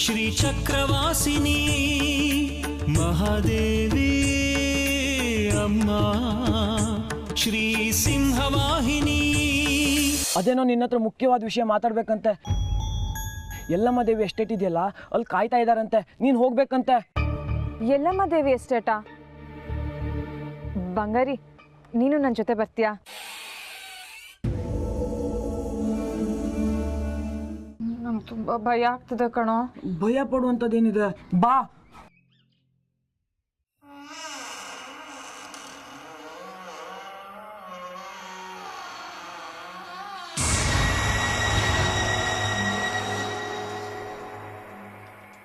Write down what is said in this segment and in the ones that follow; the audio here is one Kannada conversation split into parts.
ಶ್ರೀಚಕ್ರವಾಸಿನಿ ಮಹಾದೇವಿ ಅಮ್ಮ ಶ್ರೀ ಸಿಂಹವಾಹಿನಿ. ಅದೇನೋ ನಿನ್ನ ಹತ್ರ ಮುಖ್ಯವಾದ ವಿಷಯ ಮಾತಾಡ್ಬೇಕಂತೆ. ಯಲ್ಲಮ್ಮ ದೇವಿ ಎಸ್ಟೇಟ್ ಇದೆಯಲ್ಲ, ಅಲ್ಲಿ ಕಾಯ್ತಾ ಇದ್ದಾರಂತೆ, ನೀನು ಹೋಗ್ಬೇಕಂತೆ. ಯಲ್ಲಮ್ಮ ದೇವಿ ಎಸ್ಟೇಟಾ? ಬಂಗಾರಿ, ನೀನು ನನ್ನ ಜೊತೆ ಬರ್ತೀಯಾ? ನಂಗೆ ತುಂಬ ಭಯ ಆಗ್ತದೆ ಕಣೋ. ಭಯ ಪಡುವಂಥದ್ದೇನಿದೆ, ಬಾ.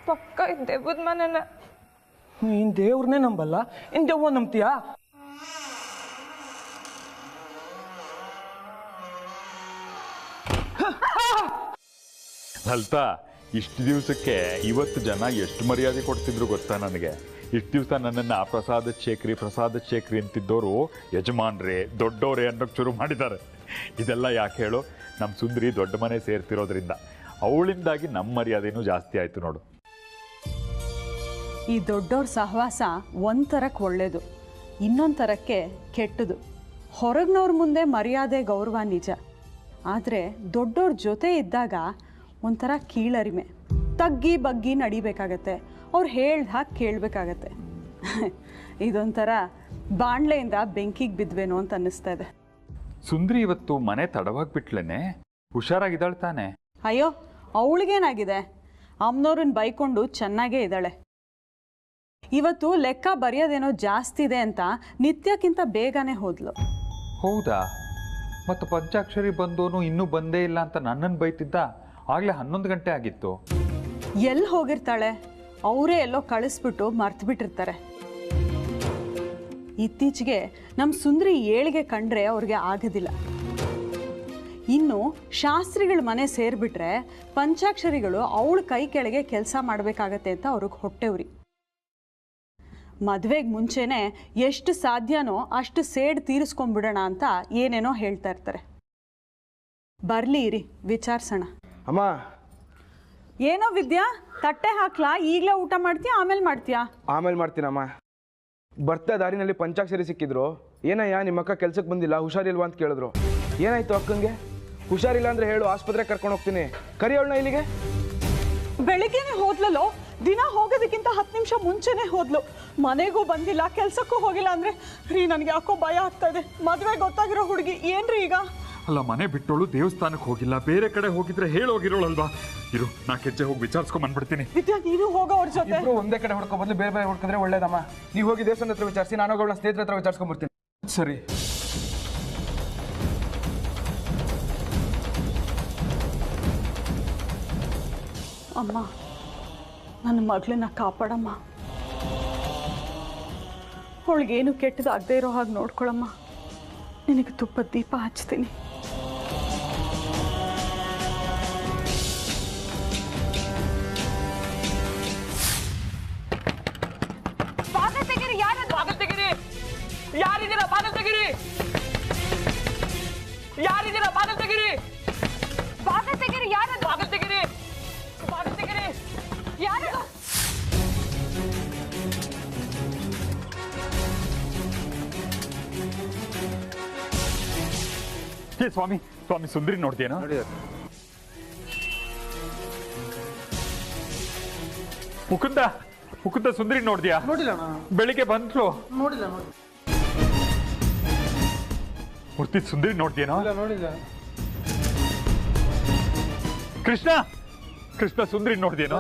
ಪಕ್ಕ ದೆವ್ವದ ಮನೆನ. ನೀನು ದೇವ್ರನ್ನೇ ನಂಬಲ್ಲ, ಇನ್ನು ದೆವ್ವ ನಂಬ್ತೀಯಾ? ಲಲಿತಾ, ಇಷ್ಟು ದಿವಸಕ್ಕೆ ಇವತ್ತು ಜನ ಎಷ್ಟು ಮರ್ಯಾದೆ ಕೊಡ್ತಿದ್ರು ಗೊತ್ತಾ ನನಗೆ? ಇಷ್ಟು ದಿವಸ ನನ್ನನ್ನು ಪ್ರಸಾದ ಶೇಖರಿ ಅಂತಿದ್ದವರು ಯಜಮಾನ್ರೇ, ದೊಡ್ಡವರೇ ಅನ್ನೋಕ್ಕೆ ಶುರು ಮಾಡಿದ್ದಾರೆ. ಇದೆಲ್ಲ ಯಾಕೆ ಹೇಳು? ನಮ್ಮ ಸುಂದರಿ ದೊಡ್ಡ ಮನೆ ಸೇರ್ತಿರೋದ್ರಿಂದ. ಅವಳಿಂದಾಗಿ ನಮ್ಮ ಮರ್ಯಾದೆನೂ ಜಾಸ್ತಿ ಆಯಿತು ನೋಡು. ಈ ದೊಡ್ಡವ್ರ ಸಹವಾಸ ಒಂಥರಕ್ಕೆ ಒಳ್ಳೆಯದು, ಇನ್ನೊಂದು ಥರಕ್ಕೆ ಕೆಟ್ಟದು. ಹೊರಗಿನವ್ರ ಮುಂದೆ ಮರ್ಯಾದೆ ಗೌರವ ನಿಜ, ಆದರೆ ದೊಡ್ಡವ್ರ ಜೊತೆ ಇದ್ದಾಗ ಒಂಥರ ಕೀಳರಿಮೆ, ತಗ್ಗಿ ಬಗ್ಗಿ ನಡಿಬೇಕಾಗತ್ತೆ, ಅವ್ರು ಹೇಳ್ದ ಹಾಗೆ ಕೇಳಬೇಕಾಗತ್ತೆ. ಇದೊಂಥರ ಬಾಣಲೆಯಿಂದ ಬೆಂಕಿಗೆ ಬಿದ್ವೇನೋ ಅಂತ ಅನ್ನಿಸ್ತಾ ಇದೆ. ಸುಂದರಿ ಇವತ್ತು ಮನೆ ತಡವಾಗಿ ಬಿಟ್ಲೇನೆ, ಹುಷಾರಾಗಿದ್ದಾಳೆ ತಾನೆ? ಅಯ್ಯೋ, ಅವಳಿಗೇನಾಗಿದೆ? ಅಮ್ಮನವ್ರನ್ನ ಬೈಕೊಂಡು ಚೆನ್ನಾಗೇ ಇದ್ದಾಳೆ. ಇವತ್ತು ಲೆಕ್ಕ ಬರೆಯೋದೇನೋ ಜಾಸ್ತಿ ಇದೆ ಅಂತ ನಿತ್ಯಕ್ಕಿಂತ ಬೇಗನೆ ಹೋದ್ಲು. ಹೌದಾ? ಮತ್ತು ಪಂಚಾಕ್ಷರಿ ಬಂದೋನು ಇನ್ನೂ ಬಂದೇ ಇಲ್ಲ ಅಂತ ನನ್ನನ್ನು ಬೈತಿದ್ದ. ಆಗಲೇ 11 ಗಂಟೆ ಆಗಿತ್ತು. ಎಲ್ಲಿ ಹೋಗಿರ್ತಾಳೆ? ಅವರೇ ಎಲ್ಲೋ ಕಳಿಸ್ಬಿಟ್ಟು ಮರ್ತು ಬಿಟ್ಟಿರ್ತಾರೆ. ಇತ್ತೀಚೆಗೆ ನಮ್ಮ ಸುಂದರಿ ಏಳಿಗೆ ಕಂಡ್ರೆ ಅವ್ರಿಗೆ ಆಗೋದಿಲ್ಲ. ಇನ್ನು ಶಾಸ್ತ್ರಿಗಳ ಮನೆ ಸೇರಿಬಿಟ್ರೆ ಪಂಚಾಕ್ಷರಿಗಳು ಅವಳ ಕೈ ಕೆಳಗೆ ಕೆಲಸ ಮಾಡಬೇಕಾಗತ್ತೆ ಅಂತ ಅವ್ರಿಗೆ ಹೊಟ್ಟೆವ್ರಿ. ಮದುವೆಗೆ ಮುಂಚೆನೇ ಎಷ್ಟು ಸಾಧ್ಯನೋ ಅಷ್ಟು ಸೇಡ್ ತೀರಿಸ್ಕೊಂಡ್ಬಿಡೋಣ ಅಂತ ಏನೇನೋ ಹೇಳ್ತಾ ಇರ್ತಾರೆ. ಬರ್ಲಿ ಇರಿ, ವಿಚಾರಿಸೋಣ. ಅಮ್ಮ, ಏನೋ ವಿದ್ಯಾ, ತಟ್ಟೆ ಹಾಕ್ಲಾ? ಈಗಲೇ ಊಟ ಮಾಡ್ತೀಯಾ ಆಮೇಲೆ ಮಾಡ್ತೀಯಾ? ಆಮೇಲೆ ಮಾಡ್ತೀನಮ್ಮ. ಬರ್ತಾ ದಾರಿನಲ್ಲಿ ಪಂಚಾಕ್ಷರಿ ಸಿಕ್ಕಿದ್ರು. ಏನಯ್ಯ ನಿಮ್ಮ ಅಕ್ಕ ಕೆಲ್ಸಕ್ಕೆ ಬಂದಿಲ್ಲ, ಹುಷಾರಿಲ್ವಾ ಅಂತ ಕೇಳಿದ್ರು. ಏನಾಯ್ತು ಅಕ್ಕಂಗೆ? ಹುಷಾರಿಲ್ಲ ಅಂದ್ರೆ ಹೇಳು, ಆಸ್ಪತ್ರೆಗೆ ಕರ್ಕೊಂಡು ಹೋಗ್ತೀನಿ. ಕರಿಯೋಳನ್ನ ಇಲ್ಲಿಗೆ. ಬೆಳಿಗ್ಗೆನೆ ಹೋದ್ಲಲ್ಲೋ, ದಿನ ಹೋಗೋದಕ್ಕಿಂತ 10 ನಿಮಿಷ ಮುಂಚೆನೆ ಹೋದ್ಲು. ಮನೆಗೂ ಬಂದಿಲ್ಲ, ಕೆಲ್ಸಕ್ಕೂ ಹೋಗಿಲ್ಲ ಅಂದ್ರೆ ರೀ ನನಗೆ ಯಾಕೋ ಭಯ ಆಗ್ತಾ ಇದೆ. ಮದುವೆ ಗೊತ್ತಾಗಿರೋ ಹುಡುಗಿ ಏನ್ರಿ ಈಗ? ಅಲ್ಲ, ಮನೆ ಬಿಟ್ಟೋಳು ದೇವಸ್ಥಾನಕ್ಕೆ ಹೋಗಿಲ್ಲ, ಬೇರೆ ಕಡೆ ಹೋಗಿದ್ರೆ ಹೇಳೋಗಿರೋಳಲ್ವಾ? ಇರು, 4 ಹೆಜ್ಜೆ ಹೋಗಿ ವಿಚಾರಿಸ್ಕೊಂಡ್ ಬಂದ್ಬಿಡ್ತೀನಿ. ವಿದ್ಯಾ, ನೀನು ಹೋಗೋ ಅವ್ರ ಜೊತೆ. ಇಬ್ರು ಒಂದೇ ಕಡೆ ಹೊಡ್ಕೊ ಬದಲು ಬೇರೆ ಬೇರೆ ಹೊಡ್ಕೊಂಡ್ರೆ ಒಳ್ಳೇದಮ್ಮ. ನೀವು ಹೋಗಿ ದೇವಸ್ಥಾನ ಹತ್ರ ವಿಚಾರಿಸಿ, ನಾನು ಹೋಗಿ ಅವಳ ಸ್ನೇಹಿತರ ಹತ್ರ ವಿಚಾರಿಸ್ಕೊಂಡ್ಬರ್ತೀನಿ. ಸರಿ. ಅಮ್ಮ, ನನ್ನ ಮಗಳನ್ನ ಕಾಪಾಡಮ್ಮ. ಅವಳಿಗೇನು ಕೆಟ್ಟದಾಗದೇ ಇರೋ ಹಾಗೆ ನೋಡ್ಕೊಳಮ್ಮ. ನಿನಗೆ ತುಪ್ಪದ ದೀಪ ಹಚ್ತೀನಿ. ಯಾರಿದ್ದೀರಾ? ಬಾಗಿಲು ತೆಗೀರಿ. ಯಾರಿದ್ದೀರಾ? ಬಾಗಿಲು ತೆಗೀರಿ. ಬಾಗಿಲು ತೆಗೀರಿ. ಯಾರದು? ಬಾಗಿಲು ತೆಗೀರಿ. ಬಾಗಿಲು ತೆಗೀರಿ. ಯಾರದು? ಸ್ವಾಮಿ, ಸುಂದರಿ ನೋಡ್ದೇನೋ? ಮುಕುಂದ ಸುಂದರಿ ನೋಡ್ದ್ಯಾ? ನೋಡಿಲ್ಲ. ಬೆಳಿಗ್ಗೆ ಬಂದ್ಲು. ನೋಡಿಲ್ಲ. ಮೂರ್ತಿ, ಸುಂದರಿ ನೋಡ್ದೇನೋ? ನೋಡಿಲ್ಲ. ಕೃಷ್ಣ ಸುಂದರಿ ನೋಡ್ದೇನೋ?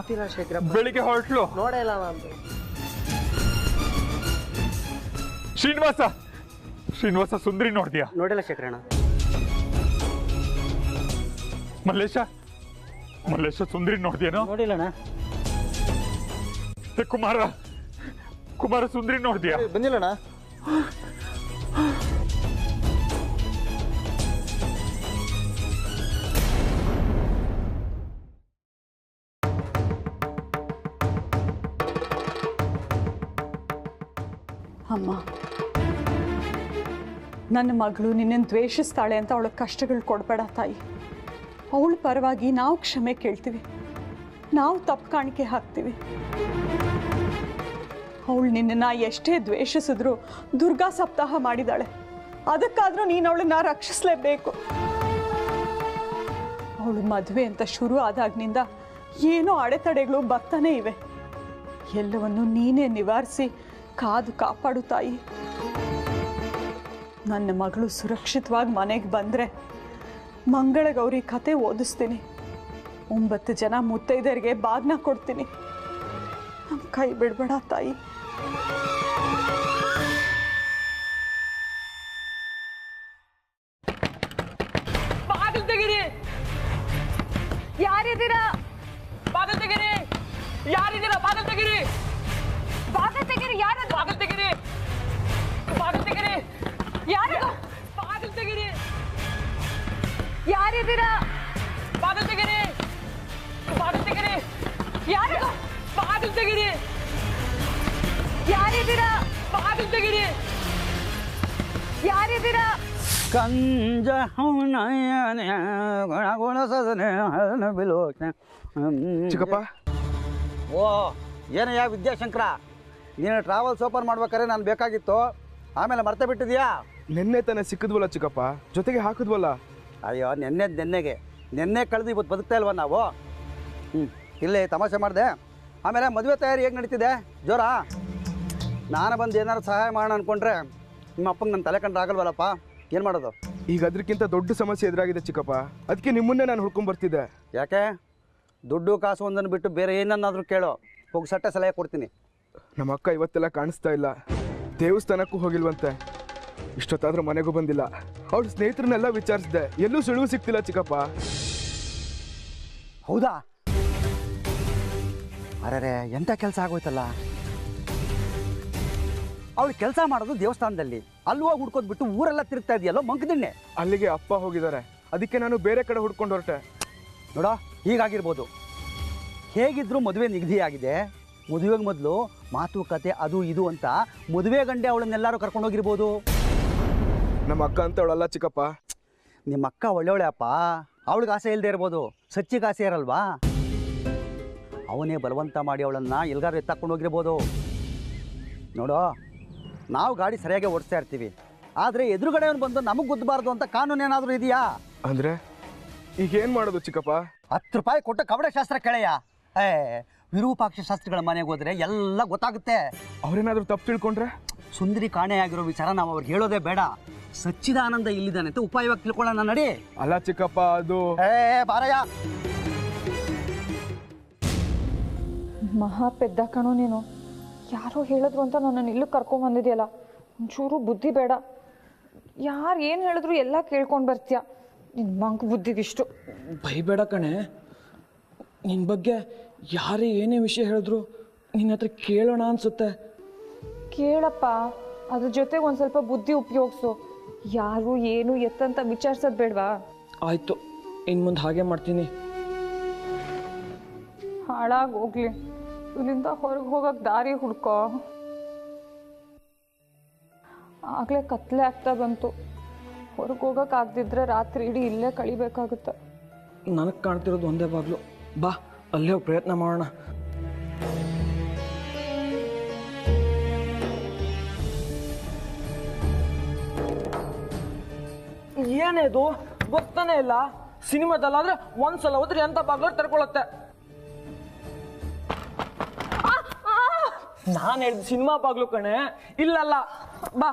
ಬೆಳಿಗ್ಗೆ ಹೊರಟ್ಲು. ನೋಡಿಲ್ಲ. ಶ್ರೀನಿವಾಸ ಸುಂದರಿ ನೋಡ್ದ್ಯಾ? ನೋಡಿಲ್ಲ ಶೇಖರಣ್ಣ. ಮಲ್ಲೇಶ ಸುಂದರಿ ನೋಡ್ದೇನೋ? ನೋಡಿಲ್ಲಣ್ಣ. ಕುಮಾರ ಸುಂದರಿ ನೋಡ್ದ್ಯಾ? ಬಂದಿಲ್ಲಣ್ಣ. ಅಮ್ಮ, ನನ್ನ ಮಗಳು ನಿನ್ನನ್ನು ದ್ವೇಷಿಸ್ತಾಳೆ ಅಂತ ಅವಳ ಕಷ್ಟಗಳು ಕೊಡಬೇಡ ತಾಯಿ. ಅವಳ ಪರವಾಗಿ ನಾವು ಕ್ಷಮೆ ಕೇಳ್ತೀವಿ. ನಾವು ತಪ್ಪು ಕಾಣಿಕೆ ಹಾಕ್ತೀವಿ. ಅವಳು ನಿನ್ನನ್ನು ಎಷ್ಟೇ ದ್ವೇಷಿಸಿದ್ರು ದುರ್ಗಾ ಸಪ್ತಾಹ ಮಾಡಿದಾಳೆ. ಅದಕ್ಕಾದರೂ ನೀನು ಅವಳನ್ನ ರಕ್ಷಿಸಲೇಬೇಕು. ಅವಳು ಮದುವೆ ಅಂತ ಶುರು ಆದಾಗಿನಿಂದ ಏನೋ ಅಡೆತಡೆಗಳು ಬರ್ತಾನೆ ಇವೆ. ಎಲ್ಲವನ್ನು ನೀನೇ ನಿವಾರಿಸಿ ಕಾದು ಕಾಪಾಡು ತಾಯಿ. ನನ್ನ ಮಗಳು ಸುರಕ್ಷಿತವಾಗಿ ಮನೆಗೆ ಬಂದರೆ ಮಂಗಳಗೌರಿ ಕತೆ ಓದಿಸ್ತೀನಿ. 9 ಜನ ಮುತ್ತೈದರಿಗೆ ಬಾಗ್ನ ಕೊಡ್ತೀನಿ. ನಮ್ಮ ಕೈ ಬಿಡಬೇಡ ತಾಯಿ. ಬಾಗಿಲು ತೆಗೀರಿ. ಯಾರಿದ್ದೀರಾ? ಬಾಗಿಲು ತೆಗೀರಿ. ಯಾರಿದ್ದೀರಾ? ಬಾಗಿಲು ತೆಗೀರಿ. ಬಾಗಿಲು ತೆಗೀರಿ. ಯಾರದು? ಬಾಗಿಲು ತೆಗೀರಿ. ಬಾಗಿಲು ತೆಗೀರಿ. ಯಾರದು? ಬಾಗಿಲು ತೆಗೀರಿ. ಯಾರಿದ್ದೀರಾ? ಬಾಗಿಲು ತೆಗೀರಿ. ಬಾಗಿಲು ತೆಗೀರಿ. ಯಾರದು? ಬಾಗಿಲು ತೆಗೀರಿ. ಯಾರಿದ್ದೀರಾ? ಬಾಗಿಲು ತೆಗೀರಿ. ಯಾರಿದ್ದೀರಾ? ಕಂಜ ಚಿಕ್ಕಪ್ಪ, ಓ ಏನಯ್ಯ ವಿದ್ಯಾಶಂಕರ, ನೀನು ಟ್ರಾವೆಲ್ಸ್ ಓಪನ್ ಮಾಡ್ಬೇಕಾದ್ರೆ ನಾನು ಬೇಕಾಗಿತ್ತು, ಆಮೇಲೆ ಮರ್ತೆ ಬಿಟ್ಟಿದ್ಯಾ? ನಿನ್ನೆ ತಾನೇ ಸಿಕ್ಕಿದ್ವಲ್ಲ ಚಿಕ್ಕಪ್ಪ, ಜೊತೆಗೆ ಹಾಕಿದ್ವಲ್ಲ. ಅಯ್ಯೋ ನೆನ್ನೆ ಕಳೆದು ಇವತ್ತು ಬದುಕ್ತಾ ಇಲ್ವ ನಾವು? ಇಲ್ಲೇ ತಮಾಷೆ ಮಾಡಿದೆ. ಆಮೇಲೆ ಮದುವೆ ತಯಾರಿ ಹೇಗೆ ನಡೀತಿದೆ? ಜೋರಾ? ನಾನು ಬಂದು ಏನಾದ್ರು ಸಹಾಯ ಮಾಡೋಣ ಅಂದ್ಕೊಂಡ್ರೆ ನಿಮ್ಮ ಅಪ್ಪಂಗೆ ನನ್ನ ತಲೆ ಕಂಡ್ರೆ ಆಗಲ್ವಲ್ಲಪ್ಪ, ಏನು ಮಾಡೋದು? ಈಗ ಅದಕ್ಕಿಂತ ದೊಡ್ಡ ಸಮಸ್ಯೆ ಎದುರಾಗಿದೆ ಚಿಕ್ಕಪ್ಪ. ಅದಕ್ಕೆ ನಿಮ್ಮನ್ನೇ ನಾನು ಹುಡ್ಕೊಂಡ್ಬರ್ತಿದ್ದೆ. ಯಾಕೆ? ದುಡ್ಡು ಕಾಸು ಒಂದನ್ನು ಬಿಟ್ಟು ಬೇರೆ ಏನನ್ನಾದರೂ ಕೇಳೋ, ಹೋಗಿ ಸಟ್ಟೆ ಸಲಹೆ ಕೊಡ್ತೀನಿ. ನಮ್ಮ ಅಕ್ಕ ಇವತ್ತೆಲ್ಲ ಕಾಣಿಸ್ತಾ ಇಲ್ಲ. ದೇವಸ್ಥಾನಕ್ಕೂ ಹೋಗಿಲ್ವಂತೆ. ಇಷ್ಟೊತ್ತಾದ್ರೂ ಮನೆಗೂ ಬಂದಿಲ್ಲ. ಅವ್ರ ಸ್ನೇಹಿತರನ್ನೆಲ್ಲ ವಿಚಾರಿಸಿದೆ, ಎಲ್ಲೂ ಸುಳಿವು ಸಿಗ್ತಿಲ್ಲ ಚಿಕ್ಕಪ್ಪ. ಹೌದಾ? ಅರೆ ಎಂಥ ಕೆಲಸ ಆಗೋಯ್ತಲ್ಲ. ಅವಳು ಕೆಲಸ ಮಾಡೋದು ದೇವಸ್ಥಾನದಲ್ಲಿ, ಅಲ್ಲಿ ಹೋಗಿ ಹುಡ್ಕೋದು ಬಿಟ್ಟು ಊರೆಲ್ಲ ತಿರುಗ್ತಾ ಇದೆಯಲ್ಲೋ ಮಂಕದಿಣ್ಣೆ. ಅಲ್ಲಿಗೆ ಅಪ್ಪ ಹೋಗಿದ್ದಾರೆ, ಅದಕ್ಕೆ ನಾನು ಬೇರೆ ಕಡೆ ಹುಡ್ಕೊಂಡು ಹೊರಟೆ. ನೋಡ, ಹೀಗಾಗಿರ್ಬೋದು. ಹೇಗಿದ್ರು ಮದುವೆ ನಿಗದಿಯಾಗಿದೆ. ಮದುವೆಗೆ ಮೊದಲು ಮಾತುಕತೆ ಅದು ಇದು ಅಂತ ಮದುವೆ ಗಂಡೆ ಅವಳನ್ನೆಲ್ಲರೂ ಕರ್ಕೊಂಡೋಗಿರ್ಬೋದು. ನಮ್ಮ ಅಕ್ಕ ಅಂತ ಅವಳಲ್ಲ ಚಿಕ್ಕಪ್ಪ. ನಿಮ್ಮ ಅಕ್ಕ ಒಳ್ಳೆಯವಳೆ ಅಪ್ಪ, ಅವಳಿಗೆ ಆಸೆ ಇಲ್ಲದೆ ಇರ್ಬೋದು, ಸಚ್ಚಿಗೆ ಆಸೆ ಇರಲ್ವಾ? ಅವನೇ ಬಲವಂತ ಮಾಡಿ ಅವಳನ್ನು ಎಲ್ಗಾರು ಎತ್ತಾಕೊಂಡು ಹೋಗಿರ್ಬೋದು. ನೋಡೋ, ನಾವು ಗಾಡಿ ಸರಿಯಾಗಿ ಓಡಿಸ್ತಾ ಇರ್ತೀವಿ, ಆದರೆ ಎದುರುಗಡೆಯವನು ಬಂದು ನಮಗೆ ಗುದ್ದಬಾರ್ದು ಅಂತ ಕಾನೂನು ಏನಾದರೂ ಇದೆಯಾ? ಅಂದ್ರೆ ಈಗ ಏನು ಮಾಡೋದು ಚಿಕ್ಕಪ್ಪ? 10 ರೂಪಾಯಿ ಕೊಟ್ಟು ಕವಡೆ ಶಾಸ್ತ್ರ ಕೇಳೆಯ. ವಿರೂಪಾಕ್ಷ ಶಾಸ್ತ್ರಿಗಳ ಮನೆಗೆ ಹೋದರೆ ಎಲ್ಲ ಗೊತ್ತಾಗುತ್ತೆ. ಅವ್ರೇನಾದ್ರೂ ತಪ್ಪು ತಿಳ್ಕೊಂಡ್ರೆ? ಸುಂದರಿ ಕಾಣೆಯಾಗಿರೋ ವಿಚಾರ ನಾವು ಅವ್ರಿಗೆ ಹೇಳೋದೇ ಬೇಡ. ಸಚ್ಚಿದಾನಂದ ಇಲ್ಲಿದ್ದಾನೆ ಅಂತ ಉಪಾಯವಾಗಿ ತಿಳ್ಕೊಳ್ಳೋಣ ನಡಿ. ಅಲ್ಲ ಚಿಕ್ಕಪ್ಪ, ಅದು ಬಾರಯ್ಯ. ಮಹಾ ಪೆದ್ದ ಕಣೋ ನೀನು. ಯಾರೋ ಹೇಳಿದ್ರು ಅಂತ ನನ್ನನ್ನು ಇಲ್ಲೂ ಕರ್ಕೊಂಬಂದಿದೆಯಲ್ಲ, ಒಂಚೂರು ಬುದ್ಧಿ ಬೇಡ. ಯಾರು ಏನು ಹೇಳಿದ್ರು ಎಲ್ಲ ಕೇಳ್ಕೊಂಡು ಬರ್ತೀಯ. ನಿನ್ನ ಮಂಕ್ ಬುದ್ಧಿಗಿಷ್ಟು. ಭಯಬೇಡ ಕಣೆ. ನಿನ್ನ ಬಗ್ಗೆ ಯಾರೇ ಏನೇ ವಿಷಯ ಹೇಳಿದ್ರು ನಿನ್ನ ಹತ್ರ ಕೇಳೋಣ ಅನ್ಸುತ್ತೆ. ಕೇಳಪ್ಪ, ಅದ್ರ ಜೊತೆಗೆ ಒಂದು ಸ್ವಲ್ಪ ಬುದ್ಧಿ ಉಪಯೋಗಿಸು. ಯಾರು ಏನು ಎತ್ತಂತ ವಿಚಾರಿಸೋದು ಬೇಡವಾ? ಆಯಿತು, ಇನ್ನು ಮುಂದೆ ಹಾಗೆ ಮಾಡ್ತೀನಿ. ಹಾಳಾಗಿ ಹೋಗ್ಲಿ, ಇಲ್ಲಿಂದ ಹೊರಗೆ ಹೋಗಕ್ಕೆ ದಾರಿ ಹುಡ್ಕೋ. ಆಗಲೇ ಕತ್ಲೆ ಆಗ್ತಾ ಬಂತು. ಹೊರಗೆ ಹೋಗಕ್ಕೆ ಆಗದಿದ್ರೆ ರಾತ್ರಿ ಇಡೀ ಇಲ್ಲೇ ಕಳಿಬೇಕಾಗುತ್ತೆ. ನನಗೆ ಕಾಣ್ತಿರೋದು ಒಂದೇ ಬಾಗ್ಲು. ಬಾ, ಅಲ್ಲೇ ಹೋಗಿ ಪ್ರಯತ್ನ ಮಾಡೋಣ. ಏನೇದು ಗೊತ್ತಾನೆ ಇಲ್ಲ. ಸಿನಿಮಾದಲ್ಲಾದ್ರೆ ಒಂದ್ಸಲ ಹೋದ್ರೆ ಎಂತ ಬಾಗ್ಲು ತರ್ಕೊಳತ್ತೆ. ನಾನು ಹೇಳಿದ ಸಿನಿಮಾ ಬಾಗ್ಲು ಕಣೆ, ಇಲ್ಲಲ್ಲ. ಬಾ.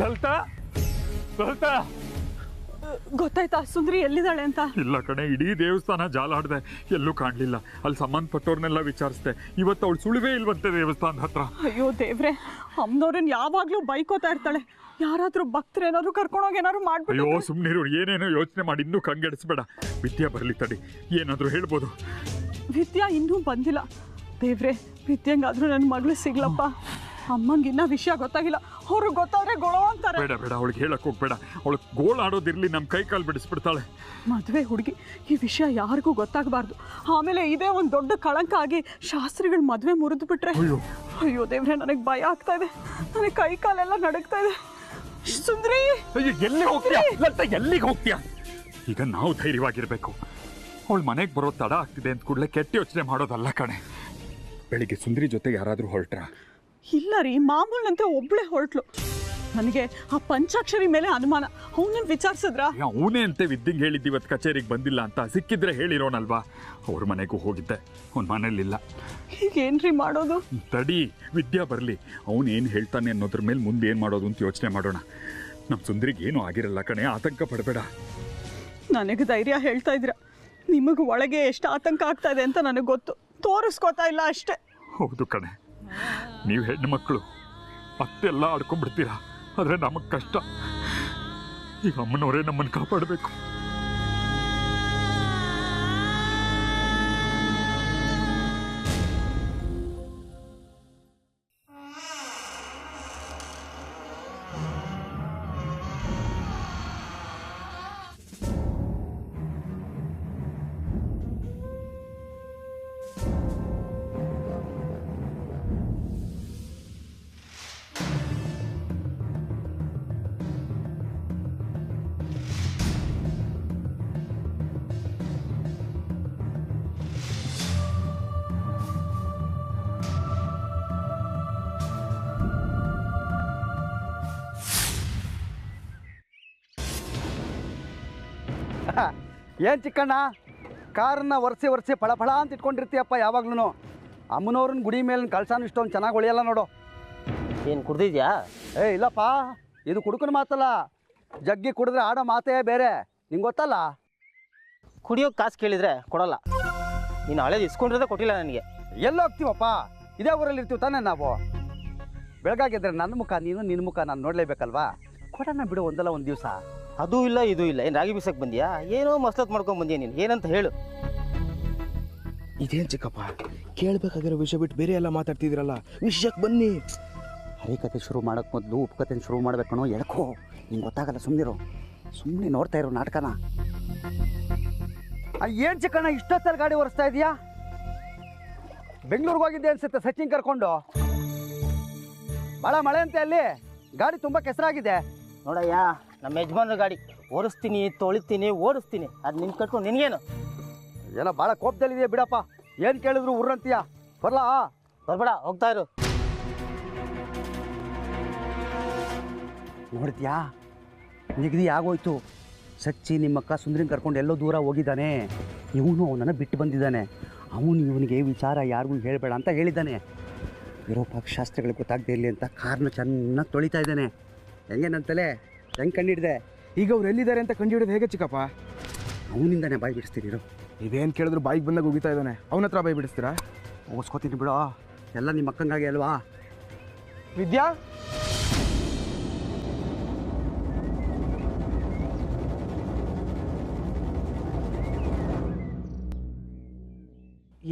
ಲಲಿತಾ, ಲಲಿತಾ, ಗೊತ್ತಾಯ್ತಾ ಸುಂದ್ರಿ ಎಲ್ಲಿದ್ದಾಳೆ ಅಂತ? ಇಲ್ಲ ಕಣೆ, ಇಡೀ ದೇವಸ್ಥಾನ ಜಾಲಾಡ್ದೆ, ಎಲ್ಲೂ ಕಾಣಲಿಲ್ಲ. ಅಲ್ಲಿ ಸಂಬಂಧಪಟ್ಟವ್ರನ್ನೆಲ್ಲ ವಿಚಾರಿಸ್ದೆ. ಇವತ್ತು ಅವಳು ಸುಳಿವೇ ಇಲ್ವಂತೆ ದೇವಸ್ಥಾನದ ಹತ್ರ. ಅಯ್ಯೋ ದೇವ್ರೆ, ಅಮ್ಮನವ್ರನ್ನ ಯಾವಾಗಲೂ ಬೈಕೋತಾ ಇರ್ತಾಳೆ. ಯಾರಾದರೂ ಭಕ್ತರೇನಾದ್ರು ಕರ್ಕೊಂಡೋಗಿ ಏನಾದ್ರು ಮಾಡ್ಬಿಟ್ಟು. ಅಯ್ಯೋ ಸುಮ್ಮನಿರು, ಏನೇನೋ ಯೋಚನೆ ಮಾಡಿ ಇನ್ನೂ ಕಂಗೆಡಿಸ್ಬೇಡ. ವಿದ್ಯಾ ಬರಲಿ ತಡಿ, ಏನಾದರೂ ಹೇಳ್ಬೋದು. ವಿದ್ಯಾ ಇನ್ನೂ ಬಂದಿಲ್ಲ. ದೇವ್ರೆ, ವಿದ್ಯಂಗಾದ್ರೂ ನನ್ನ ಮಗಳು ಸಿಗ್ಲಪ್ಪ. ಅಮ್ಮಂಗೆ ಇನ್ನೂ ವಿಷಯ ಗೊತ್ತಾಗಿಲ್ಲ. ಅವ್ರಿಗೆ ಗೊತ್ತಾದ್ರೆ ಗೊಳೋ ಅಂತಾರೆ. ಬೇಡ ಬೇಡ, ಅವಳಿಗೆ ಹೇಳಕ್ ಹೋಗ್ಬೇಡ. ಅವಳು ಗೋಳಾಡೋದಿರ್ಲಿ, ನಮ್ಮ ಕೈ ಕಾಲು ಬಿಡಿಸ್ಬಿಡ್ತಾಳೆ. ಮದುವೆ ಹುಡುಗಿ, ಈ ವಿಷಯ ಯಾರಿಗೂ ಗೊತ್ತಾಗಬಾರ್ದು. ಆಮೇಲೆ ಇದೇ ಒಂದು ದೊಡ್ಡ ಕಳಂಕ ಆಗಿ ಶಾಸ್ತ್ರಿಗಳ ಮದುವೆ ಮುರಿದು ಬಿಟ್ರೆ. ಅಯ್ಯೋ ದೇವ್ರೆ, ನನಗೆ ಭಯ ಆಗ್ತಾ ಇದೆ. ನನಗೆ ಕೈ ಕಾಲೆಲ್ಲ ನಡುಗ್ತಾ ಇದೆ. ಸುಂದ್ರಿ, ಎಲ್ಲಿಗೆ ಹೋಗ್ತೀಯಾ? ಎಲ್ಲಿಗೆ ಹೋಗ್ತೀಯಾ? ಈಗ ನಾವು ಧೈರ್ಯವಾಗಿರ್ಬೇಕು. ಅವಳು ಮನೆಗೆ ಬರೋ ತಡ ಆಗ್ತಿದೆ ಅಂತ ಕೂಡಲೇ ಕೆಟ್ಟ ಯೋಚನೆ ಮಾಡೋದಲ್ಲ ಕಣೆ. ಬೆಳಿಗ್ಗೆ ಸುಂದರಿ ಜೊತೆಗೆ ಯಾರಾದರೂ ಹೊರಟ್ರ? ಇಲ್ಲ ರೀ, ಮಾಮೂಲಂತೆ ಒಬ್ಳೆ ಹೊರಟ್ಲು. ನನಗೆ ಆ ಪಂಚಾಕ್ಷರಿ ಮೇಲೆ ಅನುಮಾನ. ಅವನನ್ನು ವಿಚಾರಿಸಿದ್ರ? ಅವನೇ ಅಂತೆ ವಿದ್ಯಂಗೆ ಹೇಳಿದ್ದು ಇವತ್ತು ಕಚೇರಿಗೆ ಬಂದಿಲ್ಲ ಅಂತ. ಸಿಕ್ಕಿದ್ರೆ ಹೇಳಿರೋನಲ್ವಾ. ಅವ್ರ ಮನೆಗೂ ಹೋಗಿದ್ದೆ, ಅವ್ನ ಮನೇಲಿಲ್ಲ. ಈಗೇನ್ರಿ ಮಾಡೋದು? ತಡಿ, ವಿದ್ಯಾ ಬರಲಿ, ಅವನು ಏನು ಹೇಳ್ತಾನೆ ಅನ್ನೋದ್ರ ಮೇಲೆ ಮುಂದೆ ಏನು ಮಾಡೋದು ಅಂತ ಯೋಚನೆ ಮಾಡೋಣ. ನಮ್ಮ ಸುಂದರಿಗೆ ಏನೂ ಆಗಿರಲ್ಲ ಕಣೆ, ಆತಂಕ ಪಡಬೇಡ. ನನಗೆ ಧೈರ್ಯ ಹೇಳ್ತಾ ಇದ್ರ, ನಿಮಗೆ ಒಳಗೆ ಎಷ್ಟು ಆತಂಕ ಆಗ್ತಾ ಇದೆ ಅಂತ ನನಗೆ ಗೊತ್ತು. ತೋರಿಸ್ಕೋತಾ ಇಲ್ಲ ಅಷ್ಟೇ. ಹೌದು ಕಣೆ, ನೀವು ಹೆಣ್ಣು ಮಕ್ಕಳು ಅತ್ತೆಲ್ಲ ಆಡ್ಕೊಂಡ್ಬಿಡ್ತೀರಾ. ಆದರೆ ನಮಗೆ ಕಷ್ಟ. ಈಗ ಅಮ್ಮನವರೇ ನಮ್ಮನ್ನು ಕಾಪಾಡಬೇಕು. ಏನು ಚಿಕ್ಕಣ್ಣ, ಕಾರನ್ನ ಒರೆಸಿ ಫಳ ಅಂತ ಇಟ್ಕೊಂಡಿರ್ತೀಯಪ್ಪ ಯಾವಾಗ್ಲೂ. ಅಮ್ಮನವ್ರನ್ನ ಗುಡಿ ಮೇಲಿನ ಕಳ್ಸಾನು ಇಷ್ಟೊಂದು ಚೆನ್ನಾಗಿ ಉಳಿಯಲ್ಲ ನೋಡು. ಏನು ಕುಡ್ದಿದ್ಯಾ? ಇಲ್ಲಪ್ಪ, ಇದು ಕುಡುಕನ ಮಾತಲ್ಲ. ಜಗ್ಗಿ ಕುಡಿದ್ರೆ ಆಡೋ ಮಾತೇ ಬೇರೆ, ನಿಂಗೆ ಗೊತ್ತಲ್ಲ. ಕುಡಿಯೋಕೆ ಕಾಸು ಕೇಳಿದರೆ ಕೊಡಲ್ಲ. ನೀನು ಹಳೇದು ಇಸ್ಕೊಂಡಿರೋದೇ ಕೊಟ್ಟಿಲ್ಲ ನನಗೆ. ಎಲ್ಲ ಹೋಗ್ತೀವಪ್ಪ, ಇದೇ ಊರಲ್ಲಿ ಇರ್ತೀವಿ ತಾನೇ ನಾವು. ಬೆಳಗಾಗಿದ್ರೆ ನನ್ನ ಮುಖ ನೀನು, ನಿನ್ನ ಮುಖ ನಾನು ನೋಡಲೇಬೇಕಲ್ವಾ. ಕೊಡೋಣ ಬಿಡು ಒಂದಲ್ಲ ಒಂದು ದಿವಸ. ಅದೂ ಇಲ್ಲ ಇದೂ ಇಲ್ಲ. ಏನು ರಾಗಿ ಬೀಸಕ್ಕೆ ಬಂದ್ಯಾ? ಏನೋ ಮಸ್ಲತ್ ಮಾಡ್ಕೊಂಡು ಬಂದ್ಯಾ ನೀನು? ಏನಂತ ಹೇಳು. ಇದೇನು ಚಿಕ್ಕಪ್ಪ, ಕೇಳಬೇಕಾಗಿರೋ ವಿಷಯ ಬಿಟ್ಟು ಬೇರೆ ಎಲ್ಲ ಮಾತಾಡ್ತಿದ್ದೀರಲ್ಲ, ವಿಷಯಕ್ಕೆ ಬನ್ನಿ. ಹರಿಕತೆ ಶುರು ಮಾಡೋಕ್ಕೆ ಮೊದಲು ಉಪಕತೆ ಶುರು ಮಾಡಬೇಕನ್ನೋ ಎಳ್ಕೋ. ನಿಂಗೆ ಗೊತ್ತಾಗಲ್ಲ, ಸುಮ್ಮನಿರು. ಸುಮ್ಮನೆ ನೋಡ್ತಾ ಇರೋ ನಾಟಕನ. ಏನು ಚಿಕ್ಕಣ್ಣ ಇಷ್ಟೊತ್ತಲ್ಲಿ ಗಾಡಿ ಓಡಿಸ್ತಾ ಇದೆಯಾ? ಬೆಂಗಳೂರಿಗೆ ಹೋಗಿದ್ದೆ ಅನ್ಸುತ್ತೆ ಸಚಿನ್ ಕರ್ಕೊಂಡು. ಭಾಳ ಮಳೆ ಅಂತೆ ಅಲ್ಲಿ, ಗಾಡಿ ತುಂಬ ಕೆಸರಾಗಿದೆ. ನೋಡಯ್ಯ, ನಮ್ಮ ಯಜಮಾನ್ರ ಗಾಡಿ ಓಡಿಸ್ತೀನಿ, ತೊಳಿತೀನಿ, ಓಡಿಸ್ತೀನಿ. ಅದು ನಿನ್ನ ಕಟ್ಕೊಂಡು ನಿನಗೇನು? ಏನೋ ಭಾಳ ಕೋಪದಲ್ಲಿದೆಯಾ ಬಿಡಪ್ಪ. ಏನು ಕೇಳಿದ್ರು ಉರ್ರಂತೀಯ. ಬರಲಾ? ಬರ್ಬೇಡ, ಹೋಗ್ತಾ ಇರು. ನೋಡಿದ್ಯಾ, ನಿಗದಿ ಆಗೋಯ್ತು. ಸಚ್ಚಿ ನಿಮ್ಮಕ್ಕ ಸುಂದ್ರಿನ ಕರ್ಕೊಂಡು ಎಲ್ಲೋ ದೂರ ಹೋಗಿದ್ದಾನೆ. ಇವನು ಅವನನ್ನು ಬಿಟ್ಟು ಬಂದಿದ್ದಾನೆ. ಅವನು ಇವನಿಗೆ ವಿಚಾರ ಯಾರಿಗೂ ಹೇಳಬೇಡ ಅಂತ ಹೇಳಿದ್ದಾನೆ. ಇರೋ ಶಾಸ್ತ್ರಗಳಿಗೆ ಗೊತ್ತಾಗದೇ ಇರಲಿ ಅಂತ ಕಾರ್ನ ಚೆನ್ನಾಗಿ ತೊಳಿತಾ ಇದ್ದಾನೆ. ಹೆಂಗೇನಂತಲೇ ಹೆಂಗೆ ಕಂಡಿಡ್ದೆ? ಈಗ ಅವ್ರು ಎಲ್ಲಿದ್ದಾರೆ ಅಂತ ಕಂಡುಹಿಡಿದು ಹೇಗೆ ಚಿಕ್ಕಪ್ಪ? ಅವನಿಂದಾನೆ ಬಾಯಿ ಬಿಡಿಸ್ತೀರಿರೋ. ನೀವೇನು ಕೇಳಿದ್ರು ಬಾಯಿಗೆ ಬಂದಾಗ ಹೋಗಿತಾ ಇದ್ದಾನೆ. ಅವನ ಹತ್ರ ಬಾಯಿ ಬಿಡಿಸ್ತೀರಾ? ಓದಿಸ್ಕೋತೀನಿ ಬಿಡೋ, ಎಲ್ಲ ನಿಮ್ಮ ಅಕ್ಕಂಗಾಗಿ ಅಲ್ವಾ. ವಿದ್ಯಾ,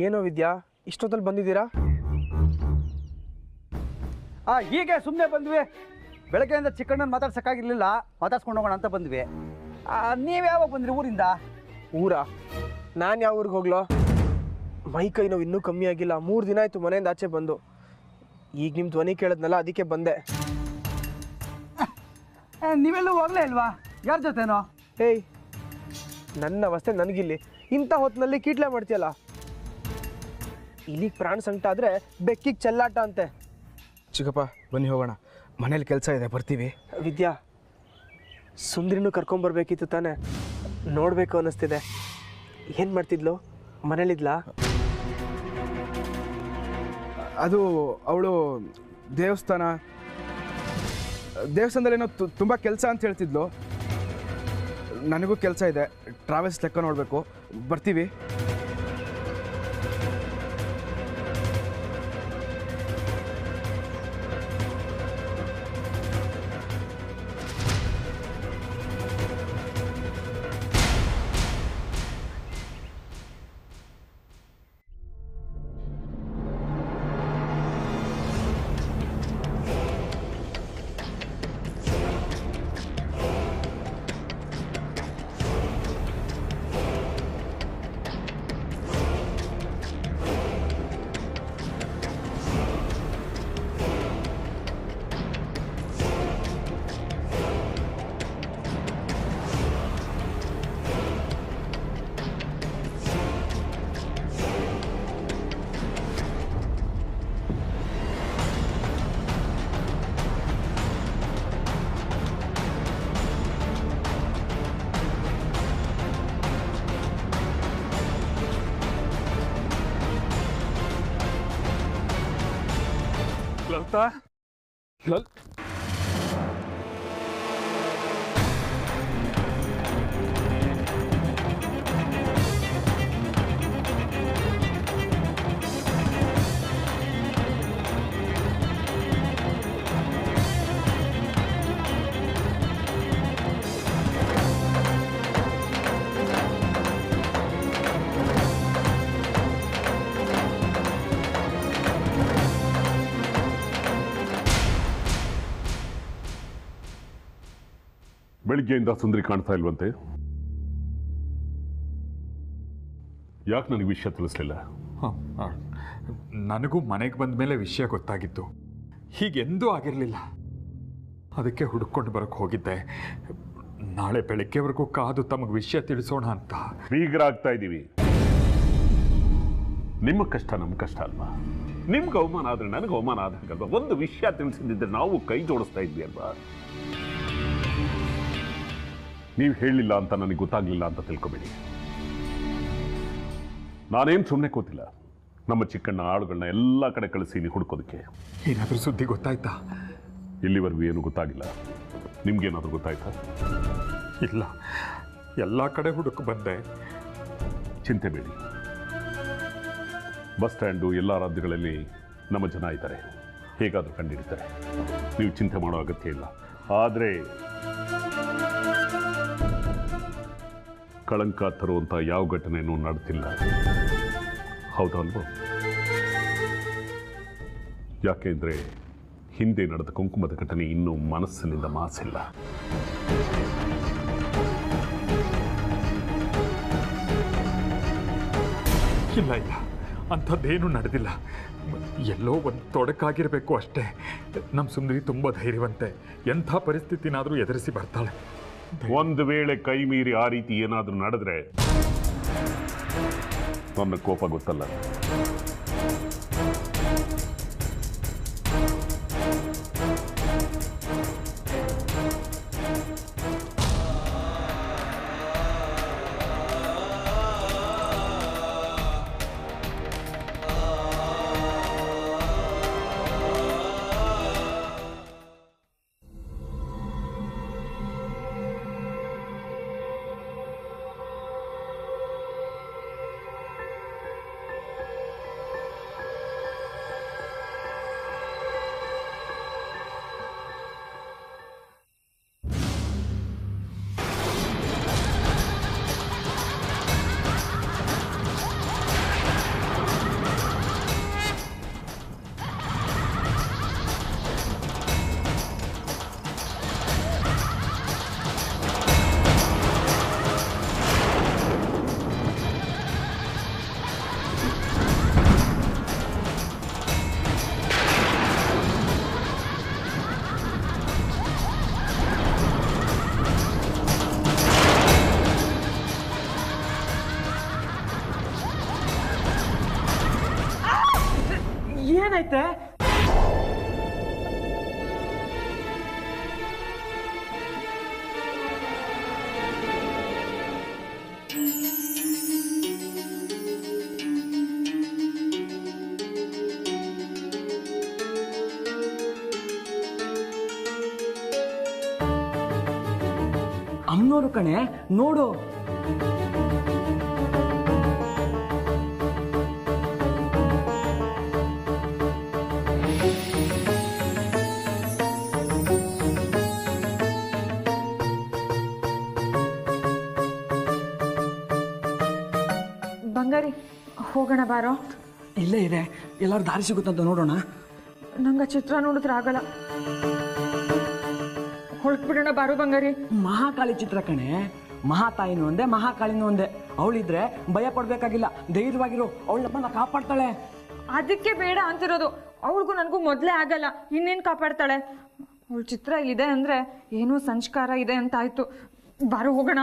ಏನೋ ವಿದ್ಯಾ, ಇಷ್ಟೊತ್ತಲ್ಲಿ ಬಂದಿದ್ದೀರಾ? ಹೀಗೆ ಸುಮ್ಮನೆ ಬಂದ್ವಿ. ಬೆಳಗ್ಗೆಯಿಂದ ಚಿಕ್ಕಣ್ಣನ ಮಾತಾಡ್ಸೋಕ್ಕಾಗಿರ್ಲಿಲ್ಲ, ಮಾತಾಡ್ಸ್ಕೊಂಡು ಹೋಗೋಣ ಅಂತ ಬಂದ್ವಿ. ನೀವು ಯಾವಾಗ ಬಂದ್ರಿ ಊರಿಂದ? ಊರಾ? ನಾನು ಯಾವ ಊರಿಗೆ ಹೋಗ್ಲೋ? ಮೈ ಕೈ ನೋವು ಇನ್ನೂ ಕಮ್ಮಿ ಆಗಿಲ್ಲ. 3 ದಿನ ಆಯಿತು ಮನೆಯಿಂದ ಆಚೆ ಬಂದು. ಈಗ ನಿಮ್ಮ ಧ್ವನಿ ಕೇಳಿದ್ನಲ್ಲ, ಅದಕ್ಕೆ ಬಂದೆ. ನೀವೆಲ್ಲೂ ಹೋಗ್ಲೇ ಇಲ್ವಾ? ಯಾರ ಜೊತೆನೋ? ಏಯ್, ನನ್ನ ಅವಸ್ಥೆ ನನಗಿಲ್ಲಿ. ಇಂಥ ಹೊತ್ತಿನಲ್ಲಿ ಕೀಟ್ಲೆ ಮಾಡ್ತೀಯಲ್ಲ. ಇಲ್ಲಿಗೆ ಪ್ರಾಣ ಸಂಕಟ ಆದರೆ ಬೆಕ್ಕಿಗೆ ಚೆಲ್ಲಾಟ ಅಂತೆ. ಚಿಕ್ಕಪ್ಪ ಬನ್ನಿ ಹೋಗೋಣ, ಮನೇಲಿ ಕೆಲಸ ಇದೆ, ಬರ್ತೀವಿ. ವಿದ್ಯಾ, ಸುಂದ್ರಿನೂ ಕರ್ಕೊಂಬರ್ಬೇಕಿತ್ತು ತಾನೆ? ನೋಡಬೇಕು ಅನ್ನಿಸ್ತಿದೆ. ಏನು ಮಾಡ್ತಿದ್ಲು? ಮನೇಲಿದ್ಲಾ? ಅದು ಅವಳು ದೇವಸ್ಥಾನದಲ್ಲೇನೋ ತುಂಬ ಕೆಲಸ ಅಂತ ಹೇಳ್ತಿದ್ಲು. ನನಗೂ ಕೆಲಸ ಇದೆ, ಟ್ರಾವೆಲ್ಸ್ ಲೆಕ್ಕ ನೋಡಬೇಕು. ಬರ್ತೀವಿ. ಲಲಿತಾ, ಬೆಳಿಗ್ಗೆಯಿಂದ ಸುಂದರಿ ಕಾಣ್ತಾ ಇಲ್ವಂತೆ? ಯಾಕೆ ನನಗೆ ವಿಷಯ ತಿಳಿಸ್ಲಿಲ್ಲ? ನನಗೂ ಮನೆಗೆ ಬಂದ ಮೇಲೆ ವಿಷಯ ಗೊತ್ತಾಗಿತ್ತು. ಹೀಗೆಂದೂ ಆಗಿರಲಿಲ್ಲ. ಅದಕ್ಕೆ ಹುಡುಕೊಂಡು ಬರೋಕ್ಕೆ ಹೋಗಿದ್ದೆ. ನಾಳೆ ಬೆಳಗ್ಗೆವರೆಗೂ ಕಾದು ತಮಗೆ ವಿಷಯ ತಿಳಿಸೋಣ ಅಂತ. ಬೀಗರಾಗ್ತಾ ಇದ್ದೀವಿ. ನಿಮ್ಮ ಕಷ್ಟ ನಮ್ಮ ಕಷ್ಟ ಅಲ್ವಾ? ನಿಮ್ಗೆ ಅವಮಾನ ಆದರೆ ನನಗೆ ಅವಮಾನ ಆದಾಗಲ್ವಾ? ಒಂದು ವಿಷಯ ತಿಳಿಸಿದ್ದಿದ್ರೆ ನಾವು ಕೈ ಜೋಡಿಸ್ತಾ ಇದ್ವಿ ಅಲ್ವಾ? ನೀವು ಹೇಳಲಿಲ್ಲ ಅಂತ ನನಗೆ ಗೊತ್ತಾಗ್ಲಿಲ್ಲ ಅಂತ ತಿಳ್ಕೊಬೇಡಿ. ನಾನೇನು ಸುಮ್ಮನೆ ಕೂತಿಲ್ಲ. ನಮ್ಮ ಚಿಕ್ಕಣ್ಣ ಆಳುಗಳನ್ನ ಎಲ್ಲ ಕಡೆ ಕಳಿಸಿ ಹುಡುಕೋದಕ್ಕೆ. ಏನಾದರೂ ಸುದ್ದಿ ಗೊತ್ತಾಯ್ತಾ? ಇಲ್ಲಿವರೆಗೂ ಏನು ಗೊತ್ತಾಗಿಲ್ಲ. ನಿಮ್ಗೇನಾದರೂ ಗೊತ್ತಾಯ್ತಾ? ಇಲ್ಲ, ಎಲ್ಲ ಕಡೆ ಹುಡುಕು ಬಂದೆ. ಚಿಂತೆ ಬೇಡಿ. ಬಸ್ ಸ್ಟ್ಯಾಂಡು ಎಲ್ಲ ರಾಜ್ಯಗಳಲ್ಲಿ ನಮ್ಮ ಜನ ಇದ್ದಾರೆ. ಹೇಗಾದರೂ ಕಂಡುಹಿಡಿತಾರೆ. ನೀವು ಚಿಂತೆ ಮಾಡೋ ಅಗತ್ಯ ಇಲ್ಲ. ಆದರೆ ಕಳಂಕ ತರುವಂಥ ಯಾವ ಘಟನೆಯೂ ನಡೆದಿಲ್ಲ. ಹೌದಲ್ವೋ? ಯಾಕೆಂದರೆ ಹಿಂದೆ ನಡೆದ ಕುಂಕುಮದ ಘಟನೆ ಇನ್ನೂ ಮನಸ್ಸಿನಿಂದ ಮಾಸಿಲ್ಲ. ಇಲ್ಲ ಇಲ್ಲ, ಅಂಥದ್ದೇನೂ ನಡೆದಿಲ್ಲ. ಎಲ್ಲೋ ಒಂದು ತೊಡಕಾಗಿರಬೇಕು ಅಷ್ಟೇ. ನಮ್ಮ ಸುಂದರಿ ತುಂಬ ಧೈರ್ಯವಂತೆ. ಎಂಥ ಪರಿಸ್ಥಿತಿನಾದರೂ ಎದುರಿಸಿ ಬರ್ತಾಳೆ. ಒಂದು ವೇಳೆ ಕೈ ಮೀರಿ ಆ ರೀತಿ ಏನಾದರೂ ನಡೆದ್ರೆ ನನ್ನ ಕೋಪ ಗೊತ್ತಲ್ಲ. ಏನಾಯ್ತೆ? ಅಮ್ಮ ಅಮ್ಮನವರು ಕಣೆ, ನೋಡು. ಬಂಗಾರಿ, ಹೋಗೋಣ ಬಾರೋ. ಇಲ್ಲೇ ಇದೆ, ಎಲ್ಲರೂ ದಾರಿ ಸಿಗುತ್ತಂತ ನೋಡೋಣ. ನಂಗೆ ಚಿತ್ರ ನೋಡಿದ್ರೆ ಆಗಲ್ಲ, ಹೊರಟ್ಬಿಡೋಣ ಬಾರೋ ಬಂಗಾರಿ. ಮಹಾಕಾಳಿ ಚಿತ್ರ ಕಣೆ, ಮಹಾತಾಯಿನೂ ಒಂದೇ ಮಹಾಕಾಳಿನೂ ಒಂದೇ. ಅವಳಿದ್ರೆ ಭಯ ಪಡ್ಬೇಕಾಗಿಲ್ಲ, ಧೈರ್ಯವಾಗಿರು, ಅವಳ ನಮ್ಮನ್ನ ಕಾಪಾಡ್ತಾಳೆ. ಅದಕ್ಕೆ ಬೇಡ ಅಂತಿರೋದು. ಅವಳಿಗೂ ನನಗೂ ಮೊದಲೇ ಆಗಲ್ಲ, ಇನ್ನೇನು ಕಾಪಾಡ್ತಾಳೆ. ಅವಳ ಚಿತ್ರ ಇಲ್ಲಿದೆ ಅಂದರೆ ಏನೋ ಸಂಸ್ಕಾರ ಇದೆ ಅಂತ ಆಯಿತು. ಬಾರೋ ಹೋಗೋಣ.